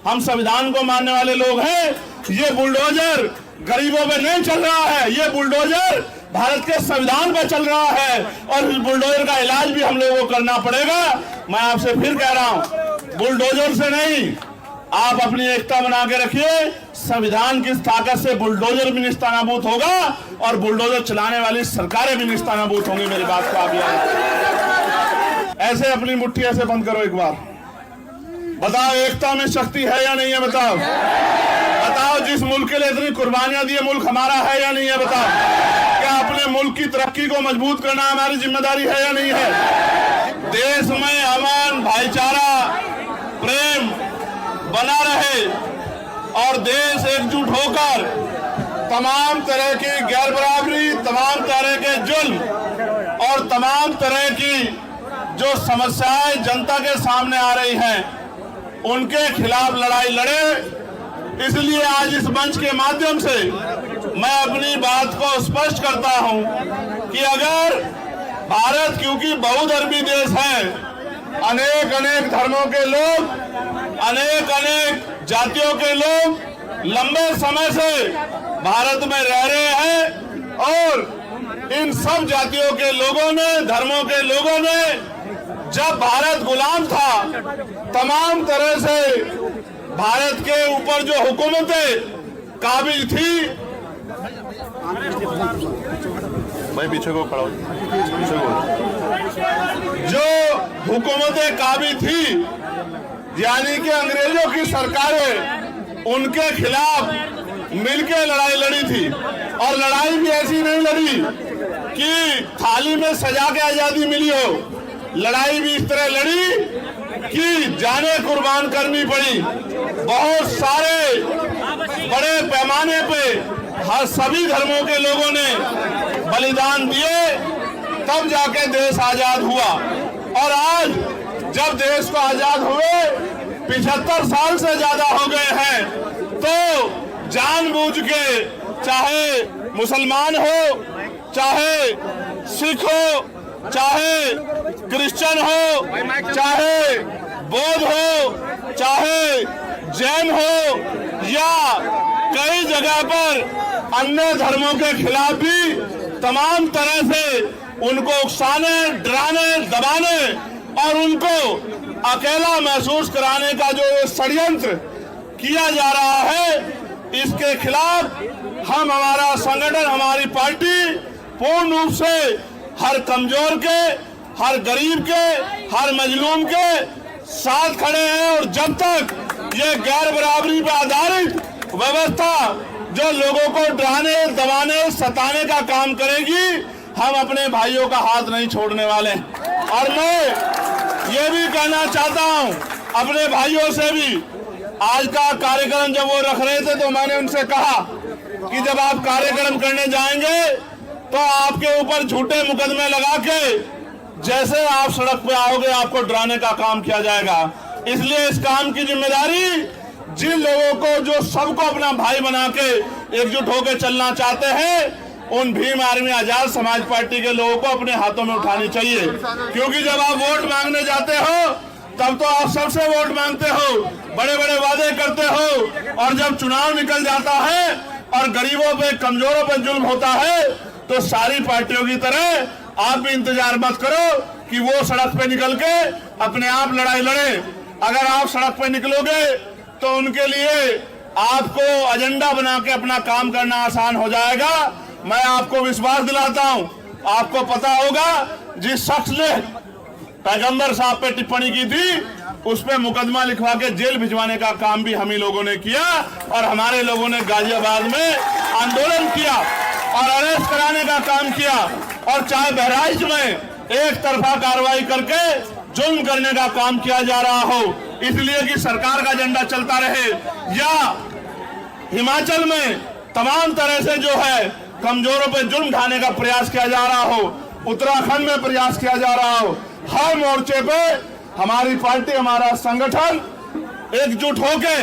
हम संविधान को मानने वाले लोग हैं। ये बुलडोजर गरीबों पे नहीं चल रहा है, ये बुलडोजर भारत के संविधान पर चल रहा है और इस बुलडोजर का इलाज भी हम लोगों को करना पड़ेगा। मैं आपसे फिर कह रहा हूं, बुलडोजर से नहीं, आप अपनी एकता बना के रखिए। संविधान की ताकत से बुलडोजर भी निस्तानाबूद होगा और बुलडोजर चलाने वाली सरकारें भी निस्तानाबूद होंगी। मेरी बात को आप याद, ऐसे अपनी मुट्ठी ऐसे बंद करो एक बार, बताओ एकता में शक्ति है या नहीं है? बताओ बताओ, जिस मुल्क के लिए इतनी कुर्बानियां दी, मुल्क हमारा है या नहीं है? बताओ, क्या अपने मुल्क की तरक्की को मजबूत करना हमारी जिम्मेदारी है या नहीं है? देश में अमन, भाईचारा, प्रेम बना रहे और देश एकजुट होकर तमाम तरह की गैर बराबरी, तमाम तरह के जुल्म और तमाम तरह की जो समस्याएं जनता के सामने आ रही हैं, उनके खिलाफ लड़ाई लड़े। इसलिए आज इस मंच के माध्यम से मैं अपनी बात को स्पष्ट करता हूं कि अगर भारत, क्योंकि बहुधर्मी देश है, अनेक अनेक धर्मों के लोग, अनेक अनेक जातियों के लोग लंबे समय से भारत में रह रहे हैं और इन सब जातियों के लोगों ने, धर्मों के लोगों ने, जब भारत गुलाम था, तमाम तरह से भारत के ऊपर जो हुकूमतें काबिज थी, भाई पीछे को खड़ा हो, पीछे को, जो हुकूमतें काबिज थी, यानी कि अंग्रेजों की सरकारें, उनके खिलाफ मिलकर लड़ाई लड़ी थी। और लड़ाई भी ऐसी नहीं लड़ी कि थाली में सजा के आजादी मिली हो, लड़ाई भी इस तरह लड़ी कि जाने कुर्बान करनी पड़ी। बहुत सारे बड़े पैमाने पे हर सभी धर्मों के लोगों ने बलिदान दिए, तब जाके देश आजाद हुआ। और आज जब देश को आजाद हुए 75 साल से ज्यादा हो गए हैं, तो जानबूझ के, चाहे मुसलमान हो, चाहे सिख हो, चाहे क्रिश्चियन हो, चाहे बौद्ध हो, चाहे जैन हो, या कई जगह पर अन्य धर्मों के खिलाफ भी तमाम तरह से उनको उकसाने, डराने, दबाने और उनको अकेला महसूस कराने का जो षड्यंत्र किया जा रहा है, इसके खिलाफ हम, हमारा संगठन, हमारी पार्टी पूर्ण रूप से हर कमजोर के, हर गरीब के, हर मजलूम के साथ खड़े हैं। और जब तक ये गैर बराबरी पर आधारित व्यवस्था जो लोगों को डराने, दबाने, सताने का काम करेगी, हम अपने भाइयों का हाथ नहीं छोड़ने वाले। और मैं ये भी कहना चाहता हूं अपने भाइयों से भी, आज का कार्यक्रम जब वो रख रहे थे तो मैंने उनसे कहा कि जब आप कार्यक्रम करने जाएंगे तो आपके ऊपर झूठे मुकदमे लगा के जैसे आप सड़क पे आओगे आपको डराने का काम किया जाएगा। इसलिए इस काम की जिम्मेदारी जिन लोगों को, जो सबको अपना भाई बना के एकजुट होकर चलना चाहते हैं, उन भीम आर्मी आजाद समाज पार्टी के लोगों को अपने हाथों में उठानी चाहिए। क्योंकि जब आप वोट मांगने जाते हो तब तो आप सबसे वोट मांगते हो, बड़े बड़े वादे करते हो, और जब चुनाव निकल जाता है और गरीबों पे, कमजोरों पे जुल्म होता है, तो सारी पार्टियों की तरह आप भी इंतजार मत करो कि वो सड़क पे निकल के अपने आप लड़ाई लड़े। अगर आप सड़क पे निकलोगे तो उनके लिए आपको एजेंडा बना के अपना काम करना आसान हो जाएगा। मैं आपको विश्वास दिलाता हूं, आपको पता होगा जिस शख्स ने पैगंबर साहब पे टिप्पणी की थी, उस पे मुकदमा लिखवा के जेल भिजवाने का काम भी हम ही लोगों ने किया। और हमारे लोगों ने गाजियाबाद में आंदोलन किया और अरेस्ट कराने का काम किया। और चाहे बहराइच में एक तरफा कार्रवाई करके जुल्म करने का काम किया जा रहा हो, इसलिए कि सरकार का एजेंडा चलता रहे, या हिमाचल में तमाम तरह से जो है कमजोरों पे जुल्म ढाने का प्रयास किया जा रहा हो, उत्तराखंड में प्रयास किया जा रहा हो, हर मोर्चे पे हमारी पार्टी, हमारा संगठन एकजुट होके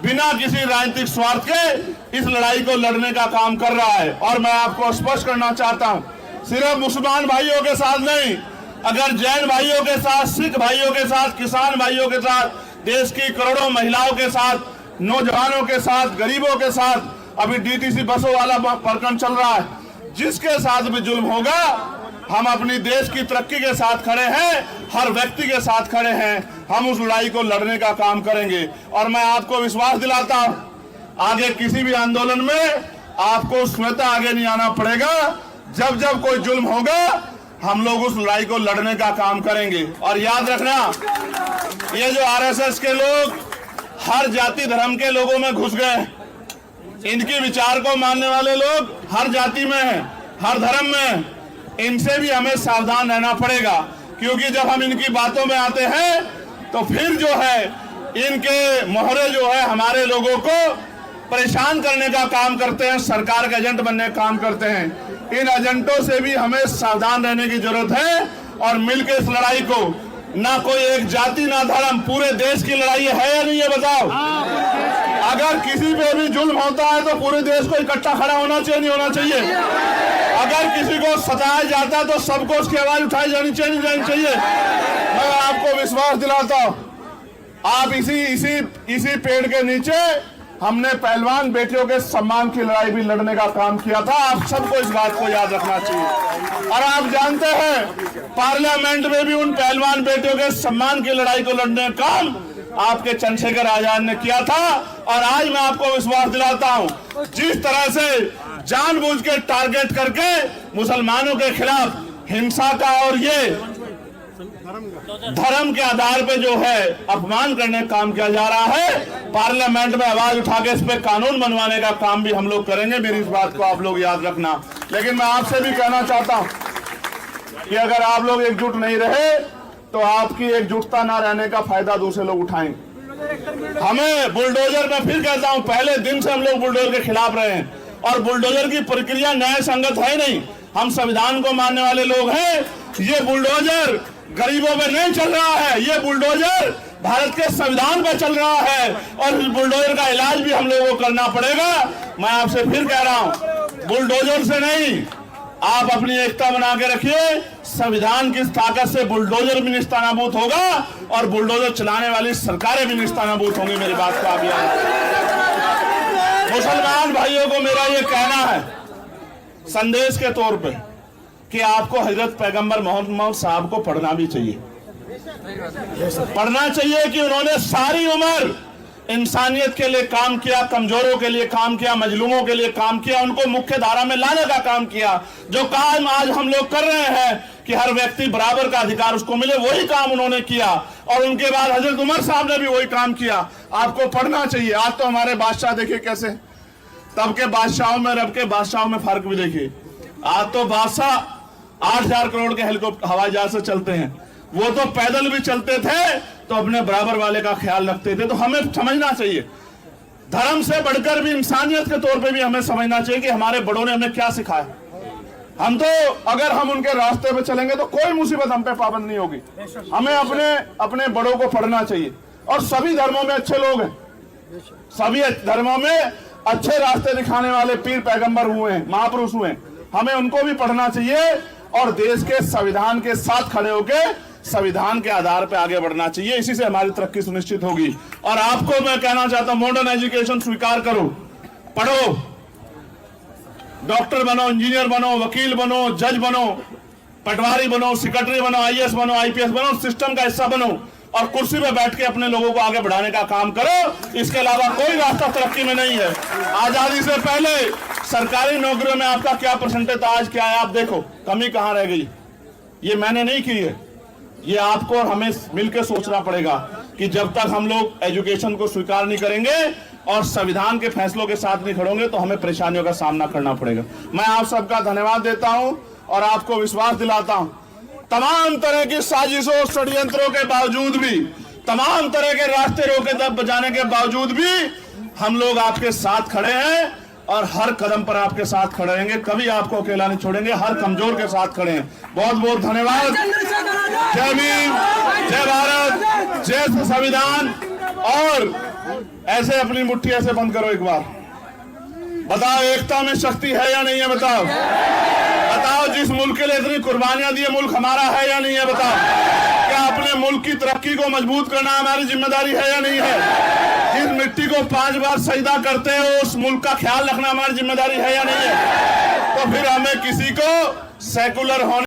बिना किसी राजनीतिक स्वार्थ के इस लड़ाई को लड़ने का काम कर रहा है। और मैं आपको स्पष्ट करना चाहता हूं, सिर्फ मुसलमान भाइयों के साथ नहीं, अगर जैन भाइयों के साथ, सिख भाइयों के साथ, किसान भाइयों के साथ, देश की करोड़ों महिलाओं के साथ, नौजवानों के साथ, गरीबों के साथ, अभी डीटीसी बसों वाला प्रकरण चल रहा है, जिसके साथ भी जुल्म होगा, हम अपनी देश की तरक्की के साथ खड़े हैं, हर व्यक्ति के साथ खड़े हैं। हम उस लड़ाई को लड़ने का काम करेंगे। और मैं आपको विश्वास दिलाता हूं, आगे किसी भी आंदोलन में आपको स्वतः आगे नहीं आना पड़ेगा। जब जब कोई जुल्म होगा, हम लोग उस लड़ाई को लड़ने का काम करेंगे। और याद रखना, ये जो आरएसएस के लोग हर जाति धर्म के लोगों में घुस गए, इनके विचार को मानने वाले लोग हर जाति में हैं, हर धर्म में हैं। इनसे भी हमें सावधान रहना पड़ेगा, क्योंकि जब हम इनकी बातों में आते हैं तो फिर जो है इनके मोहरे जो है हमारे लोगों को परेशान करने का काम करते हैं, सरकार के एजेंट बनने का काम करते हैं। इन एजेंटों से भी हमें सावधान रहने की जरूरत है और मिलकर इस लड़ाई को, ना कोई एक जाति ना धर्म, पूरे देश की लड़ाई है या नहीं, ये बताओ। अगर किसी पे भी जुल्म होता है तो पूरे देश को इकट्ठा खड़ा होना चाहिए, नहीं होना चाहिए? अगर किसी को सताया जाता है तो सबको उसकी आवाज उठाई जानी चाहिए। मैं आपको विश्वास दिलाता हूं, आप इसी पेड़ के नीचे हमने पहलवान बेटियों के सम्मान की लड़ाई भी लड़ने का काम किया था। आप सबको इस बात को याद रखना चाहिए। और आप जानते हैं, पार्लियामेंट में भी उन पहलवान बेटियों के सम्मान की लड़ाई को लड़ने का काम आपके चंद्रशेखर आजाद ने किया था। और आज मैं आपको विश्वास दिलाता हूं, जिस तरह से जानबूझ के टारगेट करके मुसलमानों के खिलाफ हिंसा का और ये धर्म के आधार पे जो है अपमान करने का काम किया जा रहा है, पार्लियामेंट में आवाज उठा के इस पे कानून बनवाने का काम भी हम लोग करेंगे। मेरी इस बात को आप लोग याद रखना। लेकिन मैं आपसे भी कहना चाहता हूं कि अगर आप लोग एकजुट नहीं रहे तो आपकी एकजुटता ना रहने का फायदा दूसरे लोग उठाएंगे। हमें बुलडोजर, मैं फिर कहता हूं, पहले दिन से हम लोग बुलडोजर के खिलाफ रहे हैं और बुलडोजर की प्रक्रिया न्याय संगत है नहीं। हम संविधान को मानने वाले लोग हैं। ये बुलडोजर गरीबों पे नहीं चल रहा है, ये बुलडोजर भारत के संविधान पे चल रहा है और इस बुलडोजर का इलाज भी हम लोगों को करना पड़ेगा। मैं आपसे फिर कह रहा हूं, बुलडोजर से नहीं, आप अपनी एकता बना के रखिए। संविधान की ताकत से बुलडोजर भी निस्तानाबूद होगा और बुलडोजर चलाने वाली सरकारें भी निस्तानाबूद होंगी। मेरी बात को आप याद रखिए। मुसलमान भाइयों को मेरा ये कहना है संदेश के तौर पे कि आपको हजरत पैगंबर मोहम्मद साहब को पढ़ना भी चाहिए। पढ़ना चाहिए कि उन्होंने सारी उम्र इंसानियत के लिए काम किया, कमजोरों के लिए काम किया, मजलूमों के लिए काम किया, उनको मुख्य धारा में लाने का काम किया। जो काम आज हम लोग कर रहे हैं कि हर व्यक्ति बराबर का अधिकार उसको मिले, वही काम उन्होंने किया। और उनके बाद हजरत उमर साहब ने भी वही काम किया। आपको पढ़ना चाहिए। आज तो हमारे बादशाह देखिए कैसे, तब के बादशाहों में रब के बादशाहों में फर्क भी देखिए। आज तो बादशाह 8,000 करोड़ के हेलीकॉप्टर हवाई जहाज से चलते हैं, वो तो पैदल भी चलते थे तो अपने बराबर वाले का ख्याल रखते थे। तो हमें समझना चाहिए, धर्म से बढ़कर भी इंसानियत के तौर पे भी हमें समझना चाहिए कि हमारे बड़ों ने हमें क्या सिखाया। हम तो अगर हम उनके रास्ते पे चलेंगे तो कोई मुसीबत हम पे पाबंद नहीं होगी। हमें अपने बड़ों को पढ़ना चाहिए। और सभी धर्मों में अच्छे लोग हैं, सभी धर्मों में अच्छे रास्ते दिखाने वाले पीर पैगंबर हुए हैं, महापुरुष हुए हैं। हमें उनको भी पढ़ना चाहिए और देश के संविधान के साथ खड़े होकर संविधान के आधार पर आगे बढ़ना चाहिए। इसी से हमारी तरक्की सुनिश्चित होगी। और आपको मैं कहना चाहता हूं, मॉडर्न एजुकेशन स्वीकार करो, पढ़ो, डॉक्टर बनो, इंजीनियर बनो, वकील बनो, जज बनो, पटवारी बनो, सेक्रेटरी बनो, आईएएस बनो, आईपीएस बनो, सिस्टम का हिस्सा बनो और कुर्सी पे बैठ के अपने लोगों को आगे बढ़ाने का काम करो। इसके अलावा कोई रास्ता तरक्की में नहीं है। आजादी से पहले सरकारी नौकरियों में आपका क्या परसेंटेज था, आज क्या है आप देखो, कमी कहां रह गई। ये मैंने नहीं की है, ये आपको और हमें मिलकर सोचना पड़ेगा कि जब तक हम लोग एजुकेशन को स्वीकार नहीं करेंगे और संविधान के फैसलों के साथ नहीं खड़ोगे तो हमें परेशानियों का सामना करना पड़ेगा। मैं आप सबका धन्यवाद देता हूं और आपको विश्वास दिलाता हूं, तमाम तरह की साजिशों षड्यंत्रों के बावजूद भी, तमाम तरह के रास्ते रोके दब बजाने के बावजूद भी हम लोग आपके साथ खड़े हैं और हर कदम पर आपके साथ खड़े रहेंगे। कभी आपको अकेला नहीं छोड़ेंगे, हर कमजोर के साथ खड़े हैं। बहुत बहुत धन्यवाद। जय भीम, जय भारत, जय संविधान। और ऐसे अपनी मुट्ठी ऐसे बंद करो एक बार, बताओ एकता में शक्ति है या नहीं है? बताओ, बताओ जिस मुल्क के लिए इतनी कुर्बानियां दी, मुल्क हमारा है या नहीं है? बताओ, क्या अपने मुल्क की तरक्की को मजबूत करना हमारी जिम्मेदारी है या नहीं है? जिस मिट्टी को 5 बार सजदा करते हो उस मुल्क का ख्याल रखना हमारी जिम्मेदारी है या नहीं है? तो फिर हमें किसी को सेकुलर होने